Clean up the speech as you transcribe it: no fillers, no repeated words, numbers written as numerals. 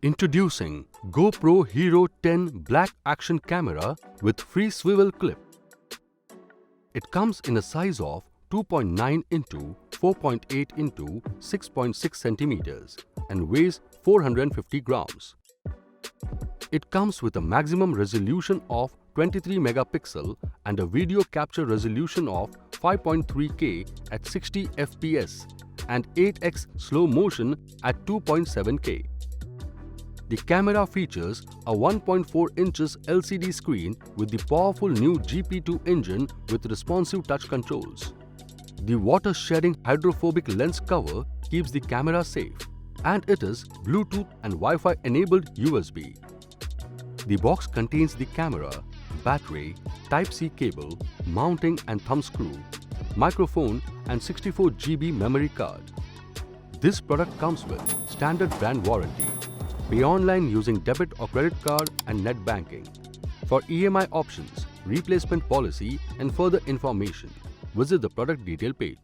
Introducing GoPro HERO10 Black Action Camera with free swivel clip. It comes in a size of 2.9 into 4.8 into 6.6 centimeters and weighs 450 grams. It comes with a maximum resolution of 23 megapixel and a video capture resolution of 5.3K at 60 fps and 8x slow motion at 2.7K. The camera features a 1.4 inches LCD screen with the powerful new GP2 engine with responsive touch controls. The water-shedding hydrophobic lens cover keeps the camera safe, and it is Bluetooth and Wi-Fi enabled USB. The box contains the camera, battery, Type-C cable, mounting and thumb screw, microphone and 64 GB memory card. This product comes with standard brand warranty. Pay online using debit or credit card and net banking. For EMI options, replacement policy and further information, visit the product detail page.